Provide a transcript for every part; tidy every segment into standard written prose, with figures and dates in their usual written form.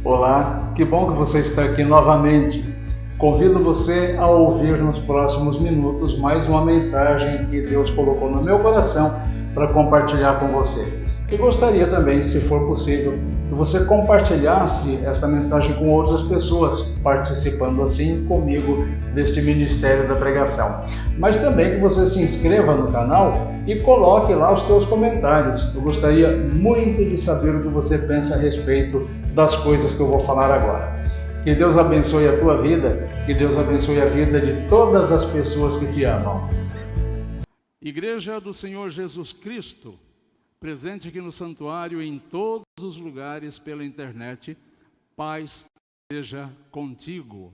Olá, que bom que você está aqui novamente. Convido você a ouvir nos próximos minutos mais uma mensagem que Deus colocou no meu coração para compartilhar com você. E gostaria também, se for possível, que você compartilhasse essa mensagem com outras pessoas, participando assim comigo deste Ministério da Pregação. Mas também que você se inscreva no canal e coloque lá os seus comentários. Eu gostaria muito de saber o que você pensa a respeito das coisas que eu vou falar agora. Que Deus abençoe a tua vida, que Deus abençoe a vida de todas as pessoas que te amam. Igreja do Senhor Jesus Cristo, presente aqui no santuário em todos os lugares pela internet, paz seja contigo.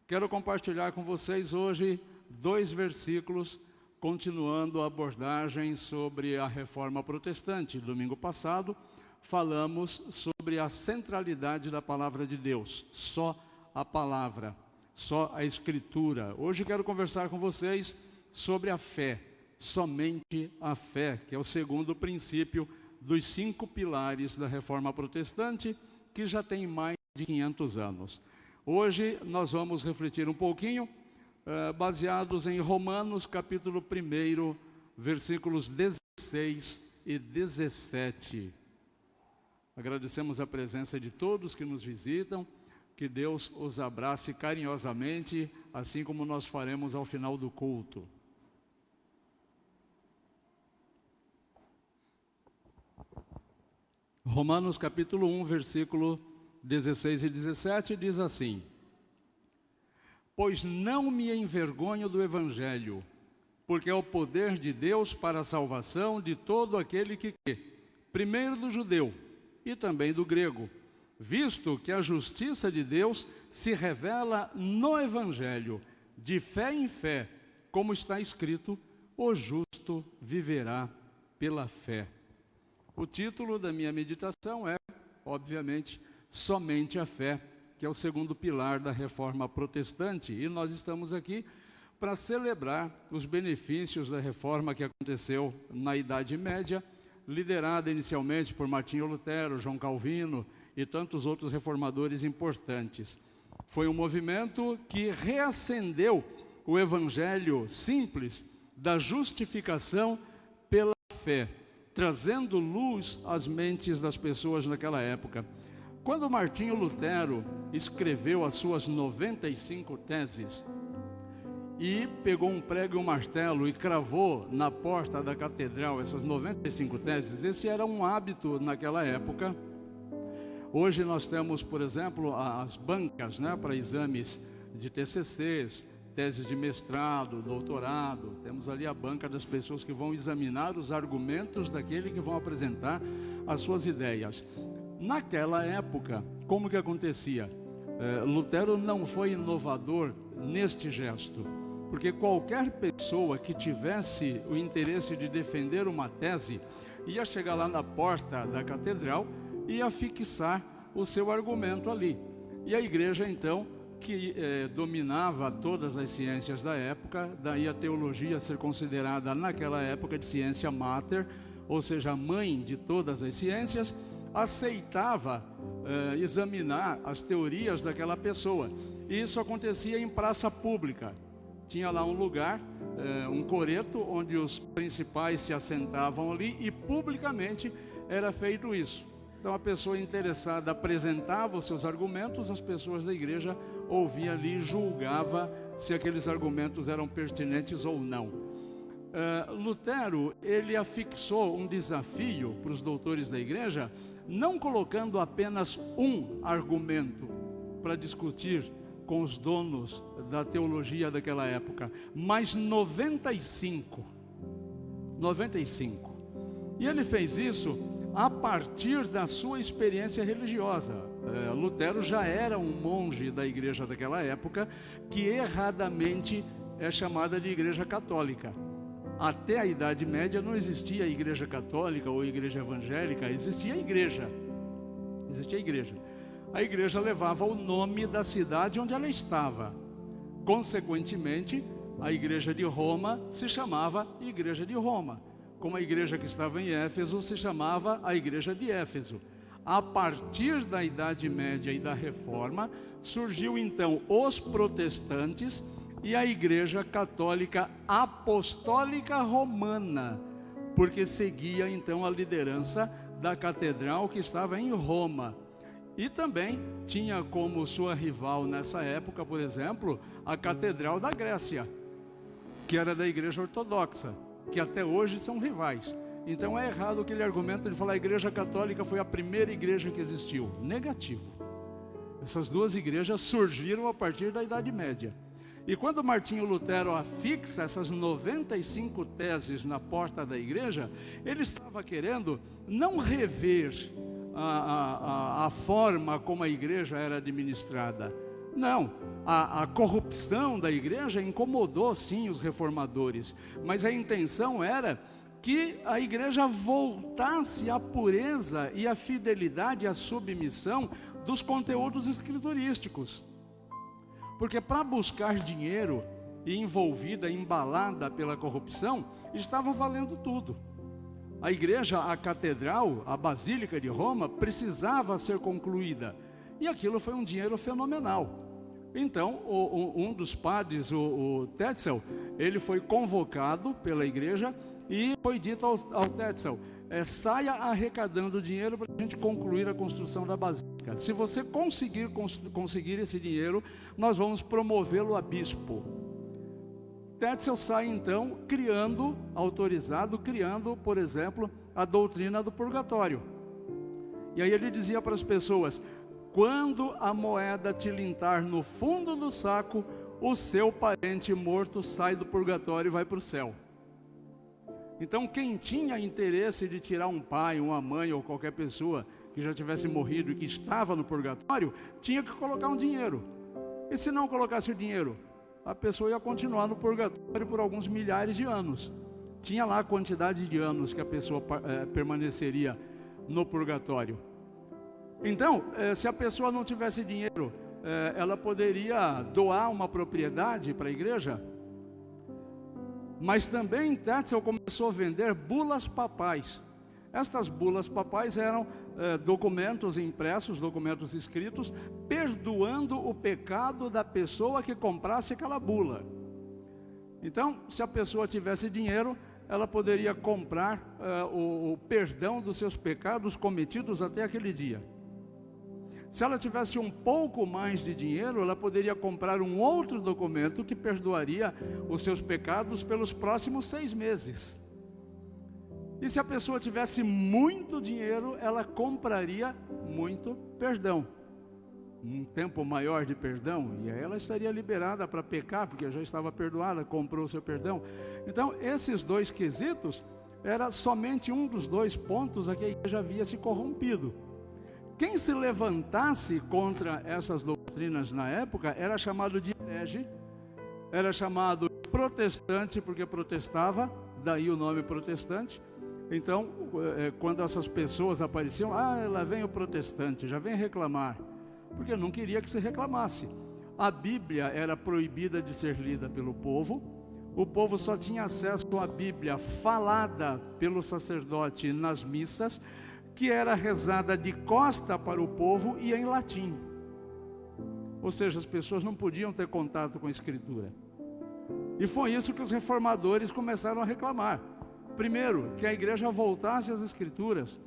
Quero compartilhar com vocês hoje 2 versículos, continuando a abordagem sobre a Reforma Protestante. Domingo passado, falamos sobre a centralidade da Palavra de Deus, só a Palavra, só a Escritura. Hoje quero conversar com vocês sobre a fé, somente a fé, que é o segundo princípio dos 5 pilares da Reforma Protestante, que já tem mais de 500 anos. Hoje nós vamos refletir um pouquinho, baseados em Romanos capítulo 1, versículos 16 e 17. Agradecemos a presença de todos que nos visitam, que Deus os abrace carinhosamente, assim como nós faremos ao final do culto. Romanos capítulo 1, versículo 16 e 17 diz assim: Pois não me envergonho do Evangelho, porque é o poder de Deus para a salvação de todo aquele que crê, primeiro do judeu e também do grego, visto que a justiça de Deus se revela no Evangelho, de fé em fé, como está escrito, o justo viverá pela fé. O título da minha meditação é, obviamente, somente a fé, que é o segundo pilar da Reforma Protestante. E nós estamos aqui para celebrar os benefícios da reforma que aconteceu na Idade Média, liderada inicialmente por Martinho Lutero, João Calvino e tantos outros reformadores importantes. Foi um movimento que reacendeu o evangelho simples da justificação pela fé, trazendo luz às mentes das pessoas naquela época. Quando Martinho Lutero escreveu as suas 95 teses e pegou um prego e um martelo e cravou na porta da catedral essas 95 teses, esse era um hábito naquela época. Hoje nós temos, por exemplo, as bancas, para exames de TCCs, teses de mestrado, doutorado. Temos ali a banca das pessoas que vão examinar os argumentos daquele que vão apresentar as suas ideias. Naquela época, como que acontecia? Lutero não foi inovador neste gesto, porque qualquer pessoa que tivesse o interesse de defender uma tese, ia chegar lá na porta da catedral e ia fixar o seu argumento ali. E a igreja, então, que dominava todas as ciências da época, daí a teologia ser considerada naquela época de ciência mater, ou seja, a mãe de todas as ciências, aceitava examinar as teorias daquela pessoa. E isso acontecia em praça pública. Tinha lá um lugar, um coreto, onde os principais se assentavam ali e publicamente era feito isso. Então a pessoa interessada apresentava os seus argumentos, as pessoas da igreja ouvia ali e julgava se aqueles argumentos eram pertinentes ou não. Lutero, ele afixou um desafio para os doutores da igreja, não colocando apenas um argumento para discutir com os donos da teologia daquela época, mas 95. E ele fez isso a partir da sua experiência religiosa. Lutero já era um monge da igreja daquela época, que erradamente é chamada de igreja católica. Até a Idade Média não existia igreja católica ou igreja evangélica, existia a igreja. A igreja levava o nome da cidade onde ela estava. Consequentemente, a igreja de Roma se chamava Igreja de Roma. Como a igreja que estava em Éfeso se chamava a igreja de Éfeso. a partir da Idade Média e da Reforma, surgiu então os protestantes e a Igreja Católica Apostólica Romana, porque seguia então a liderança da catedral que estava em Roma. E também tinha como sua rival nessa época, por exemplo, a Catedral da Grécia, que era da Igreja Ortodoxa, que até hoje são rivais. Então é errado aquele argumento de falar a Igreja Católica foi a primeira igreja que existiu. Negativo. Essas duas igrejas surgiram a partir da Idade Média. E quando Martinho Lutero afixa essas 95 teses na porta da igreja, ele estava querendo não rever a forma como a igreja era administrada. Não, a corrupção da igreja incomodou sim os reformadores, mas a intenção era que a igreja voltasse à pureza e à fidelidade, à submissão dos conteúdos escriturísticos. Porque para buscar dinheiro e envolvida, embalada pela corrupção, estava valendo tudo. A igreja, a catedral, a Basílica de Roma, precisava ser concluída. E aquilo foi um dinheiro fenomenal. Então, um dos padres, o Tetzel, ele foi convocado pela igreja e foi dito ao Tetzel, saia arrecadando dinheiro para a gente concluir a construção da Basílica. Se você conseguir esse dinheiro, nós vamos promovê-lo a bispo. Tetzel sai então autorizado, por exemplo, a doutrina do purgatório. E aí ele dizia para as pessoas, quando a moeda tilintar no fundo do saco, o seu parente morto sai do purgatório e vai para o céu. Então quem tinha interesse de tirar um pai, uma mãe ou qualquer pessoa que já tivesse morrido e que estava no purgatório, tinha que colocar um dinheiro. E se não colocasse o dinheiro, a pessoa ia continuar no purgatório por alguns milhares de anos. Tinha lá a quantidade de anos que a pessoa permaneceria no purgatório. Então, se a pessoa não tivesse dinheiro, ela poderia doar uma propriedade para a igreja. Mas também Tetzel começou a vender bulas papais. Estas bulas papais eram documentos impressos, documentos escritos, perdoando o pecado da pessoa que comprasse aquela bula. Então, se a pessoa tivesse dinheiro, ela poderia comprar o perdão dos seus pecados cometidos até aquele dia. Se ela tivesse um pouco mais de dinheiro, ela poderia comprar um outro documento que perdoaria os seus pecados pelos próximos 6 meses. E se a pessoa tivesse muito dinheiro, ela compraria muito perdão. Um tempo maior de perdão, e aí ela estaria liberada para pecar, porque já estava perdoada, comprou o seu perdão. Então, esses dois quesitos, era somente um dos 2 pontos a que a igreja havia se corrompido. Quem se levantasse contra essas doutrinas na época, era chamado de herege, era chamado de protestante, porque protestava, daí o nome protestante. Então, quando essas pessoas apareciam, lá vem o protestante, já vem reclamar, porque não queria que se reclamasse. A Bíblia era proibida de ser lida pelo povo, o povo só tinha acesso à Bíblia falada pelo sacerdote nas missas, que era rezada de costa para o povo e em latim. Ou seja, as pessoas não podiam ter contato com a Escritura. E foi isso que os reformadores começaram a reclamar. Primeiro, que a igreja voltasse às Escrituras,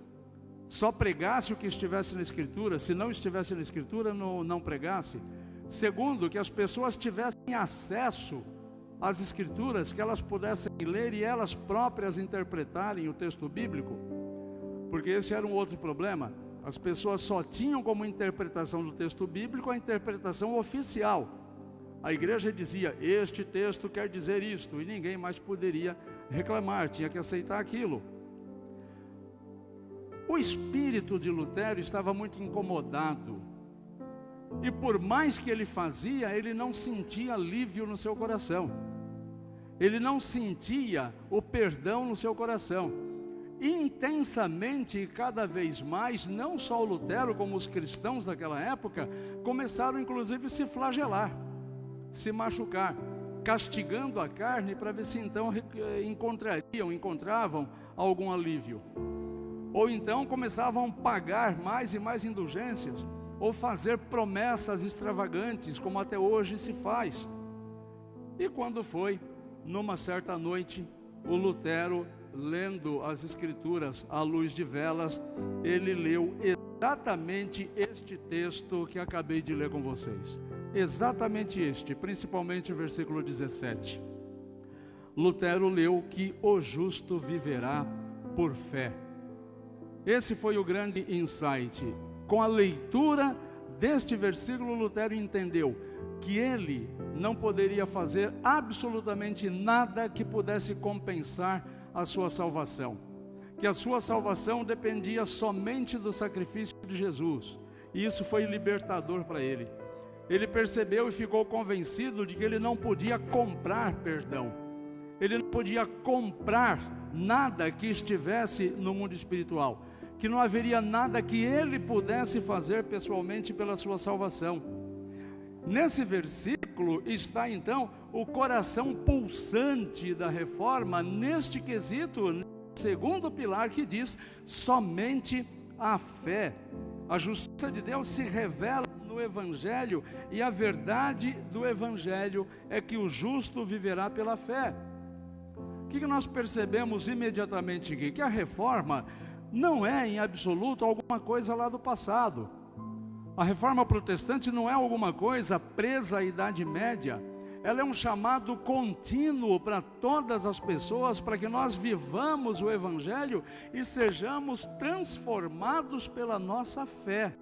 só pregasse o que estivesse na Escritura, se não estivesse na Escritura, não pregasse. Segundo, que as pessoas tivessem acesso às Escrituras, que elas pudessem ler e elas próprias interpretarem o texto bíblico, porque esse era um outro problema. As pessoas só tinham como interpretação do texto bíblico a interpretação oficial. A igreja dizia, este texto quer dizer isto, e ninguém mais poderia reclamar, tinha que aceitar aquilo. O espírito de Lutero estava muito incomodado, e por mais que ele fazia, ele não sentia alívio no seu coração, ele não sentia o perdão no seu coração. Intensamente e cada vez mais, não só o Lutero, como os cristãos daquela época, começaram inclusive a se flagelar, se machucar, castigando a carne para ver se então encontravam algum alívio. ou então começavam a pagar mais e mais indulgências, ou fazer promessas extravagantes, como até hoje se faz. E quando foi, numa certa noite, o Lutero, lendo as Escrituras à luz de velas, ele leu exatamente este texto que acabei de ler com vocês. Exatamente este, principalmente o versículo 17. Lutero leu que o justo viverá por fé. Esse foi o grande insight. Com a leitura deste versículo, Lutero entendeu que ele não poderia fazer absolutamente nada que pudesse compensar a sua salvação, que a sua salvação dependia somente do sacrifício de Jesus, e isso foi libertador para ele. Ele percebeu e ficou convencido de que ele não podia comprar perdão, ele não podia comprar nada que estivesse no mundo espiritual, que não haveria nada que ele pudesse fazer pessoalmente pela sua salvação. Nesse versículo está então o coração pulsante da reforma, neste quesito, segundo pilar, que diz somente a fé. A justiça de Deus se revela no Evangelho, e a verdade do Evangelho é que o justo viverá pela fé. O que nós percebemos imediatamente aqui? Que a reforma não é em absoluto alguma coisa lá do passado. A reforma protestante não é alguma coisa presa à Idade Média. Ela é um chamado contínuo para todas as pessoas, para que nós vivamos o Evangelho e sejamos transformados pela nossa fé.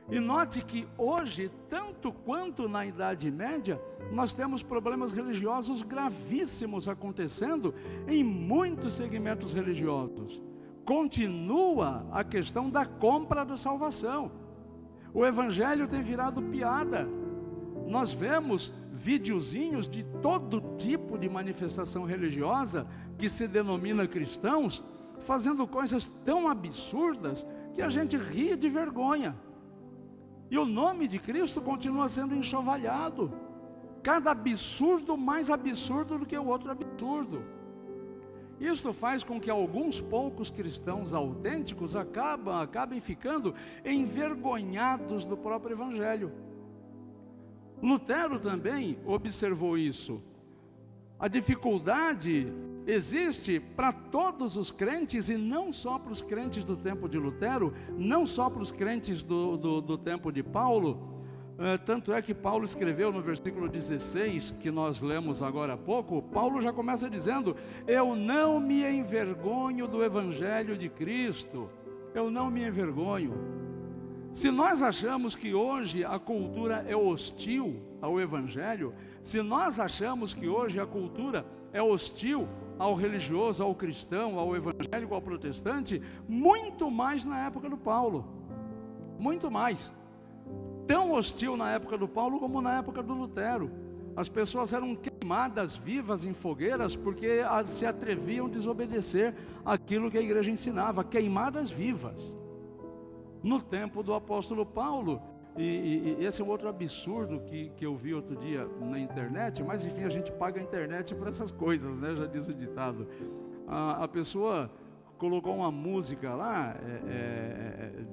E note que hoje, tanto quanto na Idade Média, nós temos problemas religiosos gravíssimos acontecendo em muitos segmentos religiosos. Continua a questão da compra da salvação. O Evangelho tem virado piada. Nós vemos videozinhos de todo tipo de manifestação religiosa que se denomina cristãos, fazendo coisas tão absurdas que a gente ri de vergonha. E o nome de Cristo continua sendo enxovalhado. Cada absurdo mais absurdo do que o outro absurdo. Isso faz com que alguns poucos cristãos autênticos acabem ficando envergonhados do próprio Evangelho. Lutero também observou isso. A dificuldade existe para todos os crentes, e não só para os crentes do tempo de Lutero, não só para os crentes do tempo de Paulo. Tanto é que Paulo escreveu no versículo 16, que nós lemos agora há pouco, Paulo já começa dizendo: eu não me envergonho do Evangelho de Cristo, eu não me envergonho. Se nós achamos que hoje a cultura é hostil ao Evangelho, se nós achamos que hoje a cultura é hostil ao religioso, ao cristão, ao evangélico, ao protestante, muito mais na época do Paulo, muito mais. Tão hostil na época do Paulo como na época do Lutero. As pessoas eram queimadas vivas em fogueiras porque se atreviam a desobedecer aquilo que a igreja ensinava, queimadas vivas. No tempo do apóstolo Paulo, e esse é um outro absurdo que eu vi outro dia na internet, mas enfim, a gente paga a internet por essas coisas, né? Já diz o ditado. A pessoa colocou uma música lá,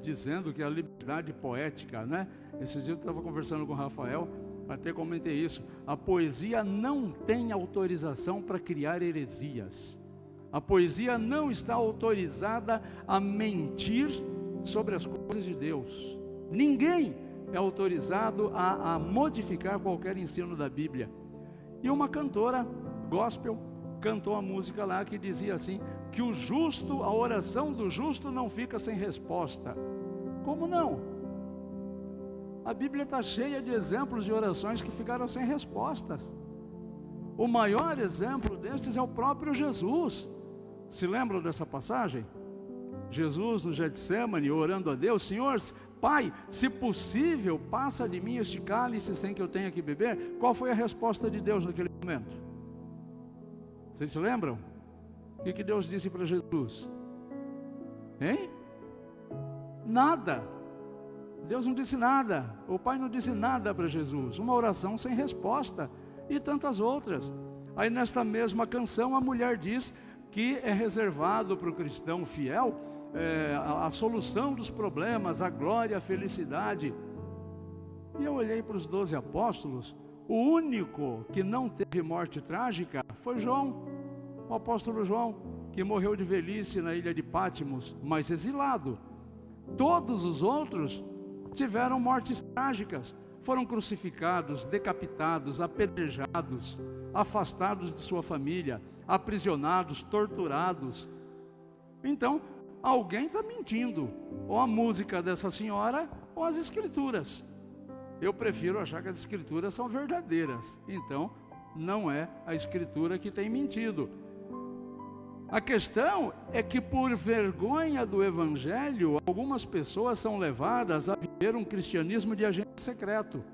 dizendo que a liberdade poética, né? Esses dias eu estava conversando com o Rafael, até comentei isso. A poesia não tem autorização para criar heresias. A poesia não está autorizada a mentir sobre as coisas de Deus. Ninguém é autorizado a modificar qualquer ensino da Bíblia. E uma cantora gospel cantou a música lá que dizia assim: que o justo, a oração do justo não fica sem resposta. Como não? A Bíblia está cheia de exemplos de orações que ficaram sem respostas. O maior exemplo destes é o próprio Jesus. Se lembram dessa passagem? Jesus no Getsêmani orando a Deus: Senhor, Pai, se possível, passa de mim este cálice sem que eu tenha que beber. Qual foi a resposta de Deus naquele momento? Vocês se lembram? O que Deus disse para Jesus? Hein? Nada. Deus não disse nada. O Pai não disse nada para Jesus. Uma oração sem resposta. E tantas outras. Aí nesta mesma canção a mulher diz que é reservado para o cristão fiel a solução dos problemas, a glória, a felicidade. E eu olhei para os 12 apóstolos, o único que não teve morte trágica foi João, o apóstolo João, que morreu de velhice na ilha de Pátimos, mas exilado. Todos os outros tiveram mortes trágicas, foram crucificados, decapitados, apedrejados, afastados de sua família, aprisionados, torturados. Então, alguém está mentindo, ou a música dessa senhora, ou as escrituras. Eu prefiro achar que as escrituras são verdadeiras, então não é a escritura que tem mentido. A questão é que, por vergonha do evangelho, algumas pessoas são levadas a viver um cristianismo de agente secreto,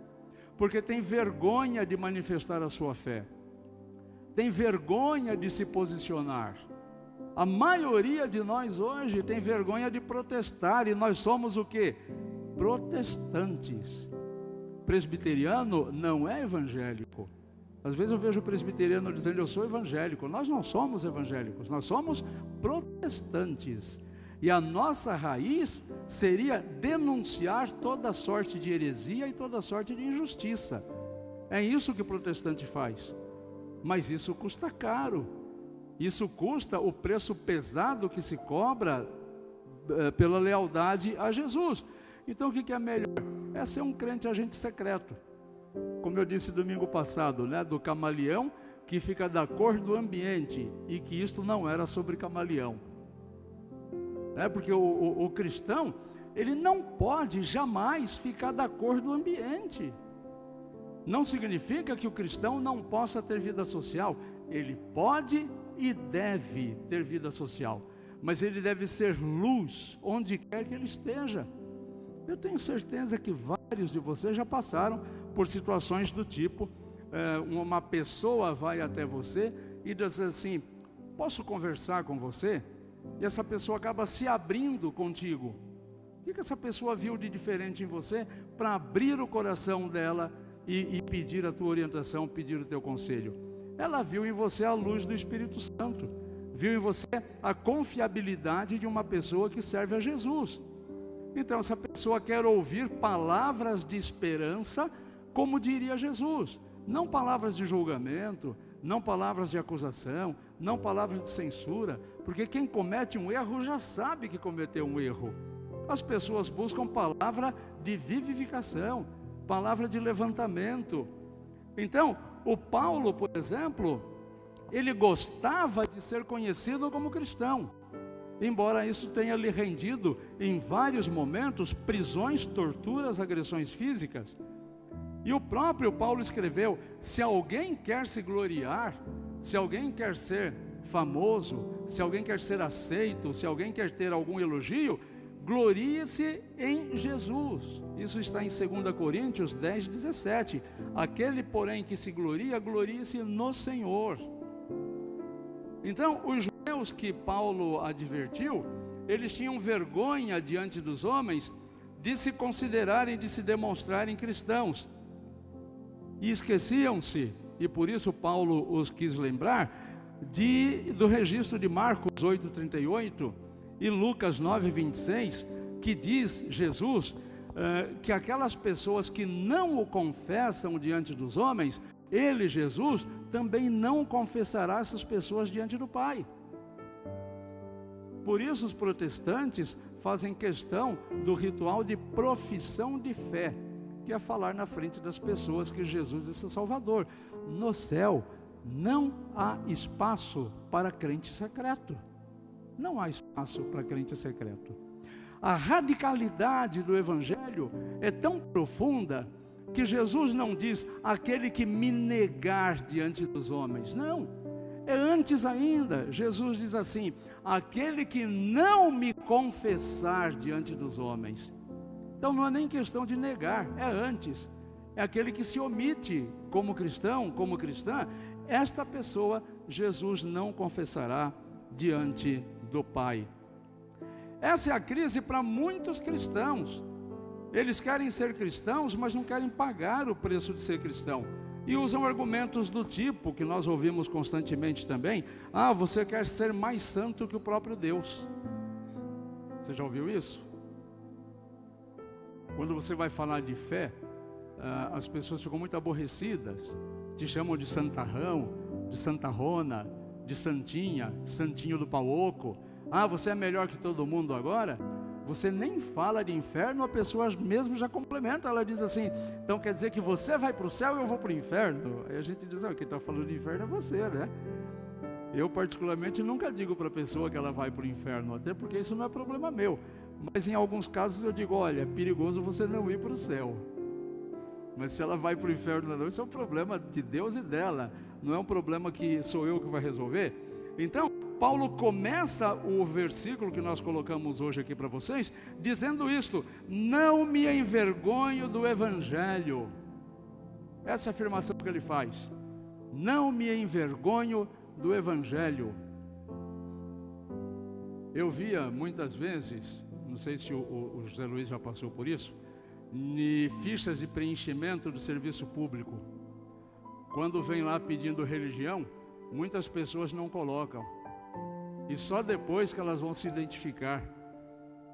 porque tem vergonha de manifestar a sua fé, tem vergonha de se posicionar. A maioria de nós hoje tem vergonha de protestar, e nós somos o quê? Protestantes. Presbiteriano não é evangélico. Às vezes eu vejo o presbiteriano dizendo: eu sou evangélico. Nós não somos evangélicos, nós somos protestantes. E a nossa raiz seria denunciar toda sorte de heresia e toda sorte de injustiça. É isso que o protestante faz. Mas isso custa caro. Isso custa o preço pesado que se cobra pela lealdade a Jesus. Então o que é melhor? É ser um crente agente secreto. Como eu disse domingo passado, né, do camaleão que fica da cor do ambiente, e que isto não era sobre camaleão. Porque o cristão, ele não pode jamais ficar da cor do ambiente. Não significa que o cristão não possa ter vida social. Ele pode e deve ter vida social, mas ele deve ser luz onde quer que ele esteja. Eu tenho certeza que vários de vocês já passaram por situações do tipo, uma pessoa vai até você e diz assim: posso conversar com você? E essa pessoa acaba se abrindo contigo. O que essa pessoa viu de diferente em você para abrir o coração dela e pedir a tua orientação, pedir o teu conselho? Ela viu em você a luz do Espírito Santo, viu em você a confiabilidade de uma pessoa que serve a Jesus. Então essa pessoa quer ouvir palavras de esperança, como diria Jesus, não palavras de julgamento, não palavras de acusação, não palavras de censura, porque quem comete um erro já sabe que cometeu um erro. As pessoas buscam palavra de vivificação, palavra de levantamento. Então, o Paulo, por exemplo, ele gostava de ser conhecido como cristão, embora isso tenha lhe rendido, em vários momentos, prisões, torturas, agressões físicas. E o próprio Paulo escreveu: se alguém quer se gloriar, se alguém quer ser famoso, se alguém quer ser aceito, se alguém quer ter algum elogio, glorie-se em Jesus. Isso está em 2 Coríntios 10, 17. Aquele, porém, que se gloria, glorie-se no Senhor. Então, os judeus que Paulo advertiu, eles tinham vergonha diante dos homens de se considerarem, de se demonstrarem cristãos. E esqueciam-se, e por isso Paulo os quis lembrar, do registro de Marcos 8,38 e Lucas 9,26, que diz Jesus que aquelas pessoas que não o confessam diante dos homens, ele, Jesus, também não confessará essas pessoas diante do Pai. Por isso os protestantes fazem questão do ritual de profissão de fé, que é falar na frente das pessoas que Jesus é seu Salvador. No céu não há espaço para crente secreto. Não há espaço para crente secreto. A radicalidade do Evangelho é tão profunda que Jesus não diz: aquele que me negar diante dos homens. Não, é antes ainda. Jesus diz assim: aquele que não me confessar diante dos homens. Então não é nem questão de negar, é antes. É aquele que se omite como cristão, como cristã. Esta pessoa Jesus não confessará diante do Pai. Essa é a crise para muitos cristãos. Eles querem ser cristãos, mas não querem pagar o preço de ser cristão. E usam argumentos do tipo, que nós ouvimos constantemente também: você quer ser mais santo que o próprio Deus. Você já ouviu isso? Quando você vai falar de fé, as pessoas ficam muito aborrecidas. Te chamam de santarrão, de santarrona, de santinha, santinho do pau oco. Ah, você é melhor que todo mundo agora? Você nem fala de inferno, a pessoa mesmo já complementa. Ela diz assim, então quer dizer que você vai para o céu e eu vou para o inferno? Aí a gente diz, quem está falando de inferno é você, né? Eu particularmente nunca digo para a pessoa que ela vai para o inferno, até porque isso não é problema meu. Mas em alguns casos eu digo, olha, é perigoso você não ir para o céu. Mas se ela vai para o inferno ou não, isso é um problema de Deus e dela. Não é um problema que sou eu que vai resolver. Então, Paulo começa o versículo que nós colocamos hoje aqui para vocês, dizendo isto: não me envergonho do Evangelho. Essa é a afirmação que ele faz. Não me envergonho do Evangelho. Eu via muitas vezes, não sei se o José Luiz já passou por isso, em fichas de preenchimento do serviço público, quando vem lá pedindo religião, muitas pessoas não colocam, e só depois que elas vão se identificar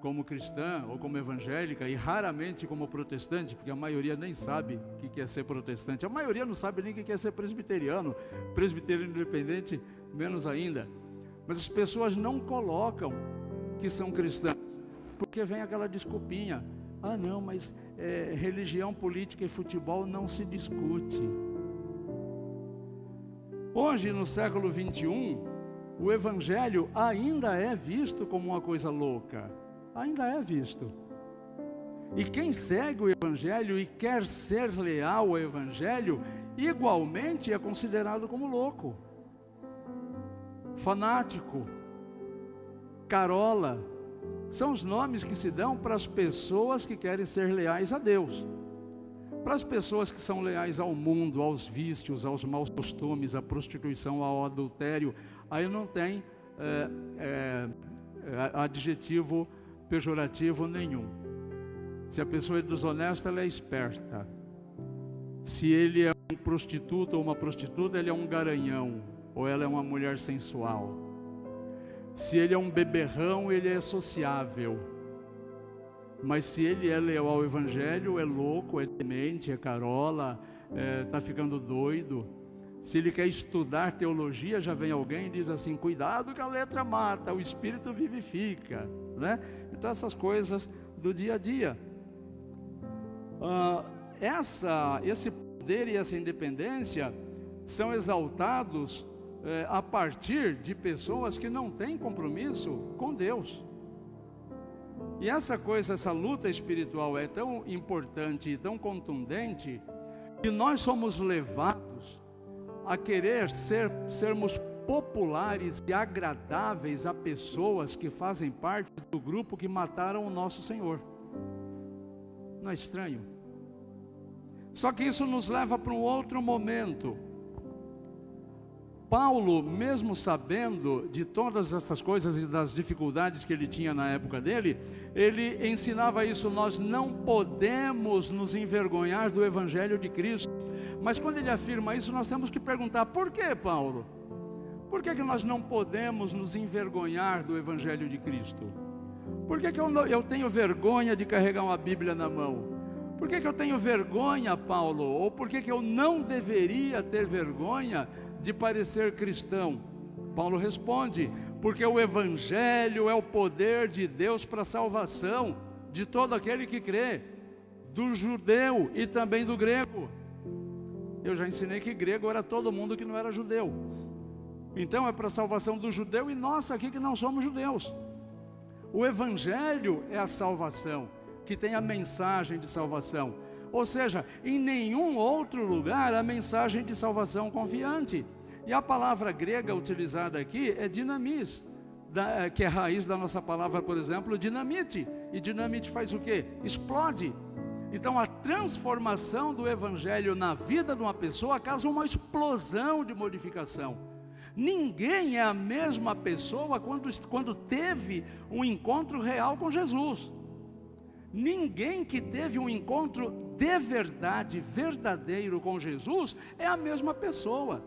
como cristã ou como evangélica, e raramente como protestante, porque a maioria nem sabe o que é ser protestante, a maioria não sabe nem o que é ser presbiteriano, presbiteriano independente menos ainda. Mas as pessoas não colocam que são cristãs, porque vem aquela desculpinha, ah não, mas religião, política e futebol não se discute. Hoje, no século 21, o Evangelho ainda é visto como uma coisa louca, ainda é visto. E quem segue o Evangelho e quer ser leal ao Evangelho, igualmente é considerado como louco, fanático, carola. São os nomes que se dão para as pessoas que querem ser leais a Deus. Para as pessoas que são leais ao mundo, aos vícios, aos maus costumes, à prostituição, ao adultério, aí não tem adjetivo pejorativo nenhum. Se a pessoa é desonesta, ela é esperta. Se ele é um prostituto ou uma prostituta, ele é um garanhão, ou ela é uma mulher sensual. Se ele é um beberrão, ele é sociável. Mas se ele é leal ao Evangelho, é louco, é demente, é carola, está ficando doido. Se ele quer estudar teologia, já vem alguém e diz assim, cuidado que a letra mata, o Espírito vivifica, né? Então essas coisas do dia a dia. Esse poder e essa independência são exaltados a partir de pessoas que não têm compromisso com Deus. E essa luta espiritual é tão importante e tão contundente, que nós somos levados a querer sermos populares e agradáveis a pessoas que fazem parte do grupo que mataram o nosso Senhor. Não é estranho? Só que isso nos leva para um outro momento. Paulo, mesmo sabendo de todas essas coisas e das dificuldades que ele tinha na época dele, ele ensinava isso: nós não podemos nos envergonhar do Evangelho de Cristo. Mas quando ele afirma isso, nós temos que perguntar, por que, Paulo? Por que nós não podemos nos envergonhar do Evangelho de Cristo? Por que eu tenho vergonha de carregar uma Bíblia na mão? Por que eu tenho vergonha, Paulo? Ou por que eu não deveria ter vergonha de parecer cristão? Paulo responde, porque o Evangelho é o poder de Deus para a salvação de todo aquele que crê, do judeu e também do grego. Eu já ensinei que grego era todo mundo que não era judeu. Então é para a salvação do judeu e nós aqui que não somos judeus. O Evangelho é a salvação, que tem a mensagem de salvação. Ou seja, em nenhum outro lugar a mensagem de salvação confiante. E a palavra grega utilizada aqui é dinamis, que é a raiz da nossa palavra, por exemplo, dinamite. E dinamite faz o quê? Explode. Então a transformação do Evangelho na vida de uma pessoa causa uma explosão de modificação. Ninguém é a mesma pessoa quando teve um encontro real com Jesus. Ninguém que teve um encontro de verdade, verdadeiro com Jesus, é a mesma pessoa.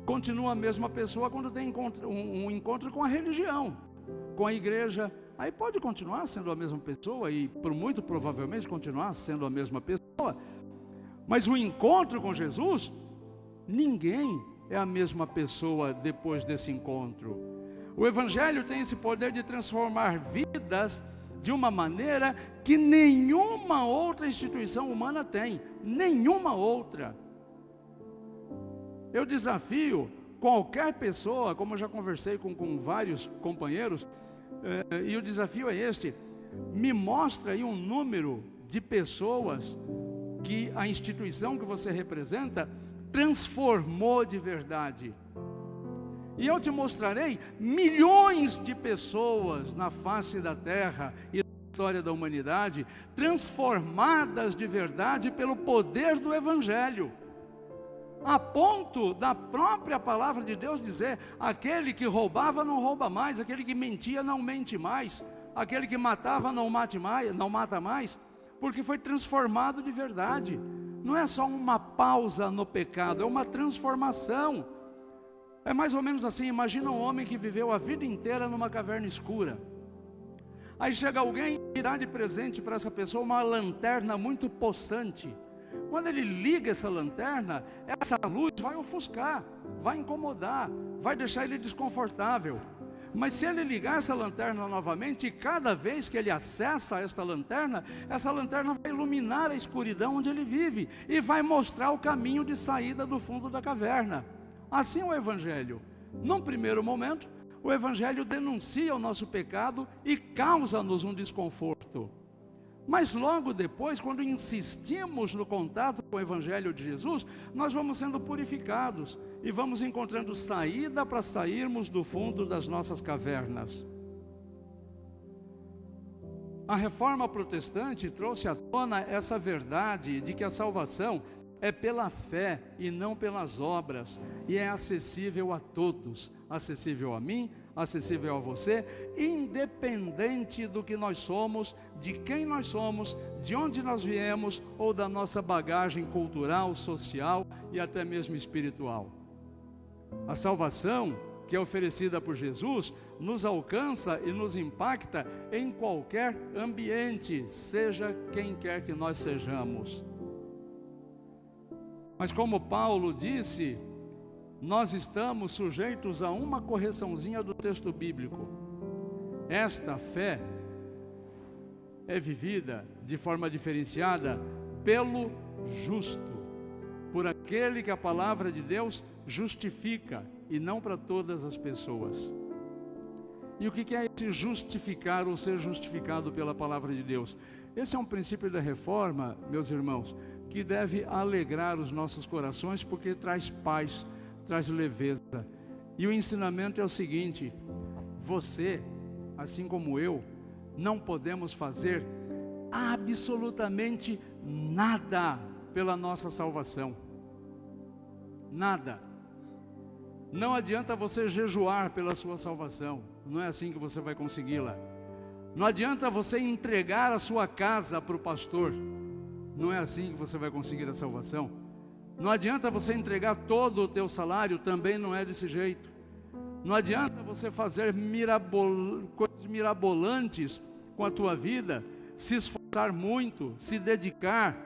Continua a mesma pessoa quando tem um encontro com a religião, com a igreja, aí pode continuar sendo a mesma pessoa e por muito provavelmente continuar sendo a mesma pessoa. Mas o encontro com Jesus, ninguém é a mesma pessoa depois desse encontro. O Evangelho tem esse poder de transformar vidas de uma maneira que nenhuma outra instituição humana tem, nenhuma outra. Eu desafio qualquer pessoa, como eu já conversei com vários companheiros, e o desafio é este: me mostra aí um número de pessoas que a instituição que você representa transformou de verdade. E eu te mostrarei milhões de pessoas na face da terra e na história da humanidade transformadas de verdade pelo poder do Evangelho, a ponto da própria palavra de Deus dizer: aquele que roubava não rouba mais, aquele que mentia não mente mais, aquele que matava não mata mais, porque foi transformado de verdade. Não é só uma pausa no pecado, é uma transformação. É mais ou menos assim: imagina um homem que viveu a vida inteira numa caverna escura. Aí chega alguém e dá de presente para essa pessoa uma lanterna muito possante. Quando ele liga essa lanterna, essa luz vai ofuscar, vai incomodar, vai deixar ele desconfortável. Mas se ele ligar essa lanterna novamente, cada vez que ele acessa essa lanterna vai iluminar a escuridão onde ele vive e vai mostrar o caminho de saída do fundo da caverna. Assim é o Evangelho. Num primeiro momento, o Evangelho denuncia o nosso pecado e causa-nos um desconforto. Mas logo depois, quando insistimos no contato com o Evangelho de Jesus, nós vamos sendo purificados e vamos encontrando saída para sairmos do fundo das nossas cavernas. A Reforma Protestante trouxe à tona essa verdade de que a salvação é pela fé e não pelas obras, e é acessível a todos, acessível a mim, acessível a você, independente do que nós somos, de quem nós somos, de onde nós viemos ou da nossa bagagem cultural, social e até mesmo espiritual. A salvação que é oferecida por Jesus nos alcança e nos impacta em qualquer ambiente, seja quem quer que nós sejamos. Mas como Paulo disse, nós estamos sujeitos a uma correçãozinha do texto bíblico. Esta fé é vivida de forma diferenciada pelo justo, por aquele que a palavra de Deus justifica, e não para todas as pessoas. E o que é esse justificar ou ser justificado pela palavra de Deus? Esse é um princípio da reforma, meus irmãos, que deve alegrar os nossos corações, porque traz paz, traz leveza. E o ensinamento é o seguinte: você, assim como eu, não podemos fazer absolutamente nada pela nossa salvação. Nada. Não adianta você jejuar pela sua salvação, não é assim que você vai consegui-la. Não adianta você entregar a sua casa para o pastor, não é assim que você vai conseguir a salvação. Não adianta você entregar todo o teu salário, também não é desse jeito. Não adianta você fazer coisas mirabolantes com a tua vida, se esforçar muito, se dedicar.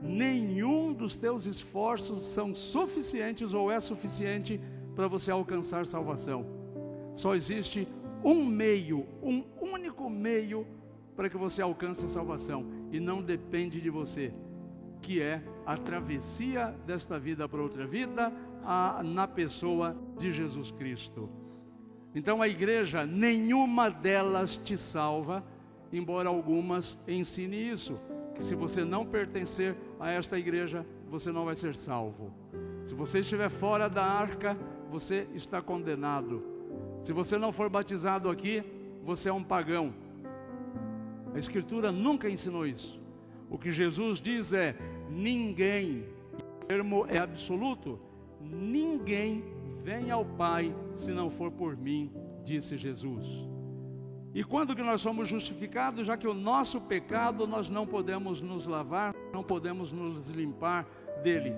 Nenhum dos teus esforços são suficientes ou é suficiente para você alcançar salvação. Só existe um meio, um único meio para que você alcance salvação, e não depende de você, que é a travessia desta vida para outra vida, na pessoa de Jesus Cristo. Então a igreja, nenhuma delas te salva, embora algumas ensinem isso, que se você não pertencer a esta igreja, você não vai ser salvo. Se você estiver fora da arca, você está condenado. Se você não for batizado aqui, você é um pagão. A Escritura nunca ensinou isso. O que Jesus diz é: ninguém, o termo é absoluto, ninguém vem ao Pai se não for por mim, disse Jesus. E quando que nós somos justificados? Já que o nosso pecado nós não podemos nos lavar, não podemos nos limpar dele.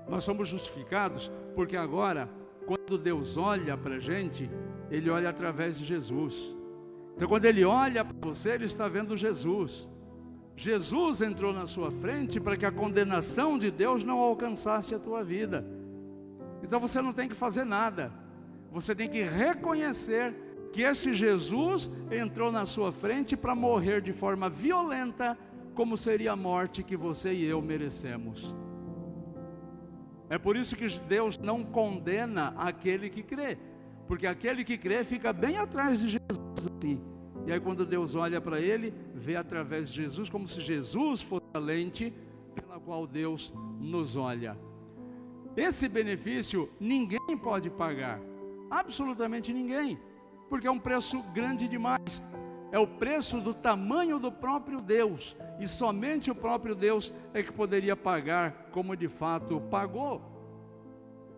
Nós somos justificados porque agora, quando Deus olha para a gente, Ele olha através de Jesus. Então quando ele olha para você, ele está vendo Jesus. Jesus entrou na sua frente para que a condenação de Deus não alcançasse a tua vida. Então você não tem que fazer nada. Você tem que reconhecer que esse Jesus entrou na sua frente para morrer de forma violenta, como seria a morte que você e eu merecemos. É por isso que Deus não condena aquele que crê, porque aquele que crê fica bem atrás de Jesus assim. E aí quando Deus olha para ele, vê através de Jesus, como se Jesus fosse a lente pela qual Deus nos olha. Esse benefício ninguém pode pagar, absolutamente ninguém, porque é um preço grande demais. É o preço do tamanho do próprio Deus, e somente o próprio Deus é que poderia pagar como de fato pagou.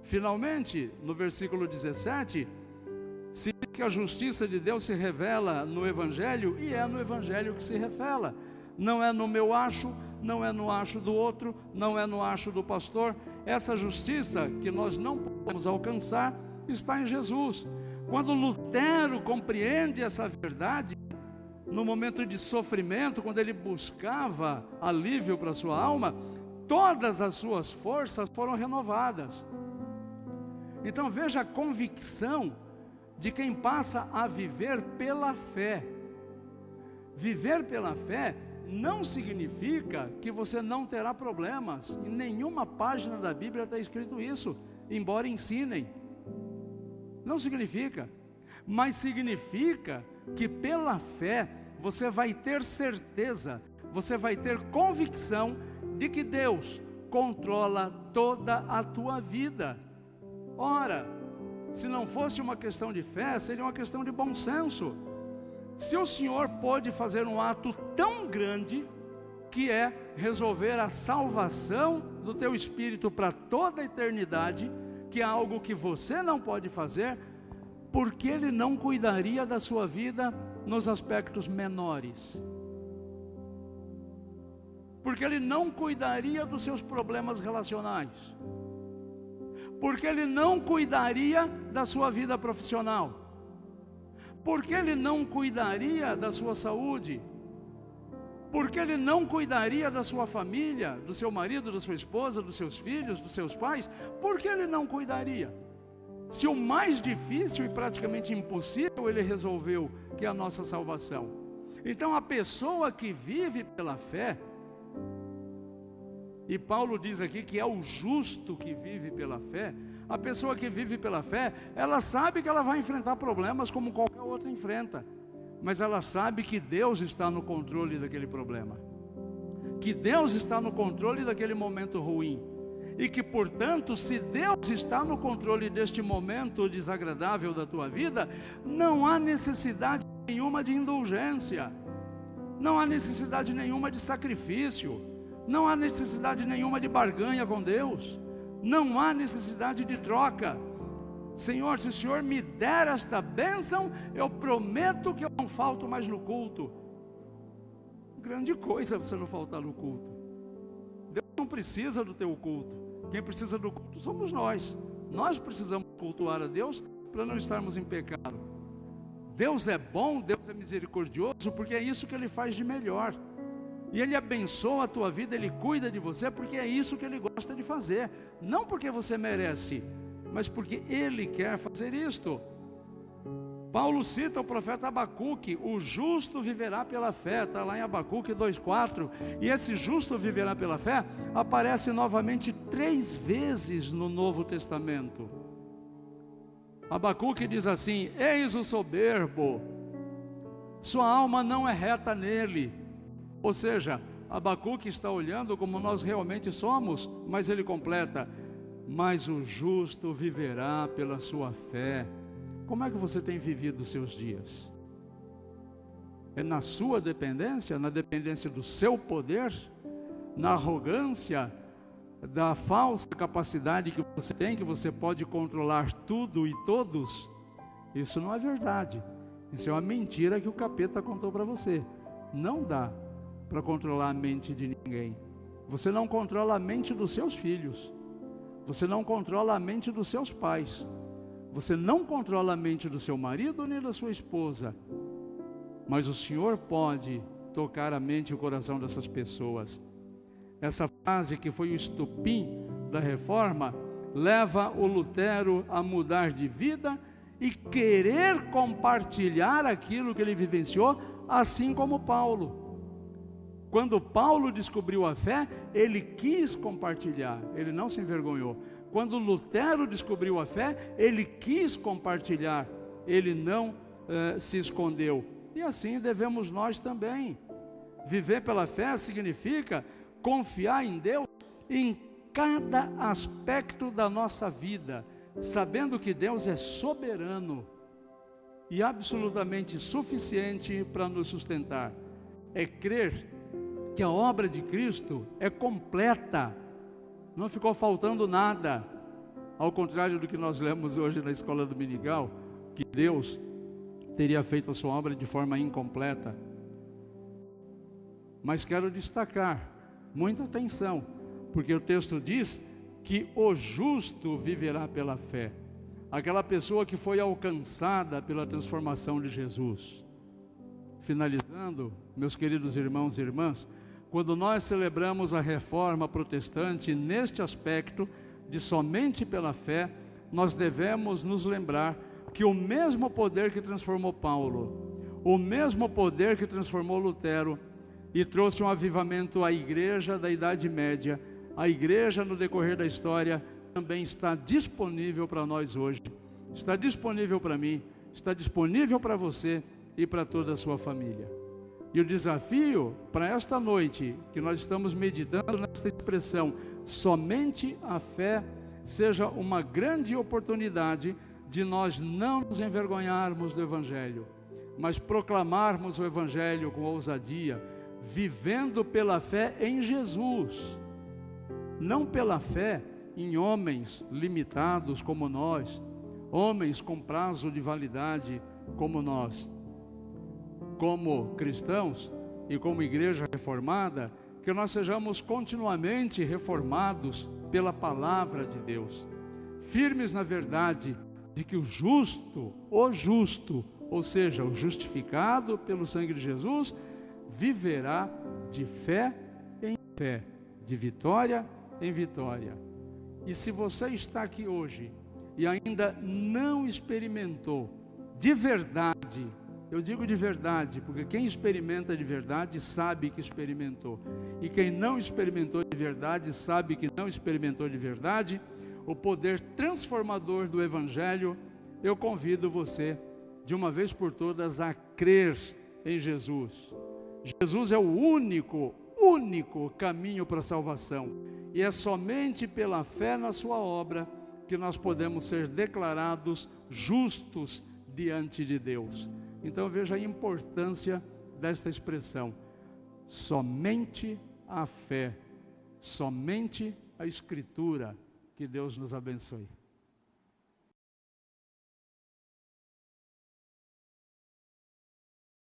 Finalmente, no versículo 17, se diz que a justiça de Deus se revela no Evangelho, e é no Evangelho que se revela. Não é no meu acho, não é no acho do outro, não é no acho do pastor. Essa justiça que nós não podemos alcançar está em Jesus. Quando Lutero compreende essa verdade, no momento de sofrimento, quando ele buscava alívio para sua alma, todas as suas forças foram renovadas. Então veja a convicção de quem passa a viver pela fé. Viver pela fé não significa que você não terá problemas. Em nenhuma página da Bíblia está escrito isso, embora ensinem. Não significa, mas significa que pela fé você vai ter certeza, você vai ter convicção de que Deus controla toda a tua vida. Ora, se não fosse uma questão de fé, seria uma questão de bom senso. Se o Senhor pôde fazer um ato tão grande, que é resolver a salvação do teu espírito para toda a eternidade, que é algo que você não pode fazer, por que Ele não cuidaria da sua vida nos aspectos menores? Porque Ele não cuidaria dos seus problemas relacionais? Porque Ele não cuidaria da sua vida profissional? Porque Ele não cuidaria da sua saúde? Porque Ele não cuidaria da sua família, do seu marido, da sua esposa, dos seus filhos, dos seus pais? Por que Ele não cuidaria? Se o mais difícil e praticamente impossível Ele resolveu, que é a nossa salvação. Então a pessoa que vive pela fé, e Paulo diz aqui que é o justo que vive pela fé, a pessoa que vive pela fé, ela sabe que ela vai enfrentar problemas como qualquer outra enfrenta, mas ela sabe que Deus está no controle daquele problema, que Deus está no controle daquele momento ruim, e que portanto, se Deus está no controle deste momento desagradável da tua vida, não há necessidade nenhuma de indulgência, não há necessidade nenhuma de sacrifício, não há necessidade nenhuma de barganha com Deus, não há necessidade de troca. Senhor, se o Senhor me der esta bênção, eu prometo que eu não falto mais no culto. Grande coisa você não faltar no culto. Deus não precisa do teu culto. Quem precisa do culto somos nós. Nós precisamos cultuar a Deus para não estarmos em pecado. Deus é bom, Deus é misericordioso, porque é isso que Ele faz de melhor. E Ele abençoa a tua vida, Ele cuida de você, porque é isso que Ele gosta de fazer. Não porque você merece, mas porque Ele quer fazer isto. Paulo cita o profeta Abacuque: o justo viverá pela fé, está lá em Abacuque 2,4. E esse justo viverá pela fé aparece novamente 3 vezes no Novo Testamento. Abacuque diz assim: eis o soberbo, sua alma não é reta nele. Ou seja, Abacuque está olhando como nós realmente somos, mas ele completa: mas o justo viverá pela sua fé. Como é que você tem vivido os seus dias? É na sua dependência, na dependência do seu poder, na arrogância da falsa capacidade que você tem, que você pode controlar tudo e todos? Isso não é verdade. Isso é uma mentira que o capeta contou para você. Não dá para controlar a mente de ninguém. Você não controla a mente dos seus filhos, você não controla a mente dos seus pais, você não controla a mente do seu marido nem da sua esposa. mas o Senhor pode tocar a mente e o coração dessas pessoas. Essa frase, que foi o estopim da reforma, leva o Lutero a mudar de vida e querer compartilhar aquilo que ele vivenciou, assim como Paulo. Quando Paulo descobriu a fé, ele quis compartilhar, ele não se envergonhou. Quando Lutero descobriu a fé, ele quis compartilhar, ele não se escondeu. E assim devemos nós também. Viver pela fé significa confiar em Deus em cada aspecto da nossa vida, sabendo que Deus é soberano e absolutamente suficiente para nos sustentar. É crer que a obra de Cristo é completa, não ficou faltando nada, ao contrário do que nós lemos hoje na escola dominical, que Deus teria feito a sua obra de forma incompleta. Mas quero destacar, muita atenção, porque o texto diz que o justo viverá pela fé, aquela pessoa que foi alcançada pela transformação de Jesus. Finalizando, meus queridos irmãos e irmãs, quando nós celebramos a reforma protestante neste aspecto de somente pela fé, nós devemos nos lembrar que o mesmo poder que transformou Paulo, o mesmo poder que transformou Lutero e trouxe um avivamento à igreja da Idade Média, a igreja no decorrer da história, também está disponível para nós hoje, está disponível para mim, está disponível para você e para toda a sua família. E o desafio para esta noite, que nós estamos meditando nesta expressão, somente a fé, seja uma grande oportunidade de nós não nos envergonharmos do Evangelho, mas proclamarmos o Evangelho com ousadia, vivendo pela fé em Jesus, não pela fé em homens limitados como nós, homens com prazo de validade como nós. Como cristãos e como igreja reformada, que nós sejamos continuamente reformados pela palavra de Deus, firmes na verdade de que o justo, ou seja, o justificado pelo sangue de Jesus, viverá de fé em fé, de vitória em vitória. E se você está aqui hoje e ainda não experimentou de verdade, eu digo de verdade, porque quem experimenta de verdade sabe que experimentou, e quem não experimentou de verdade sabe que não experimentou de verdade o poder transformador do Evangelho. Eu convido você, de uma vez por todas, a crer em Jesus. Jesus é o único caminho para a salvação, e é somente pela fé na sua obra que nós podemos ser declarados justos diante de Deus. Então veja a importância desta expressão, somente a fé, somente a Escritura. Que Deus nos abençoe.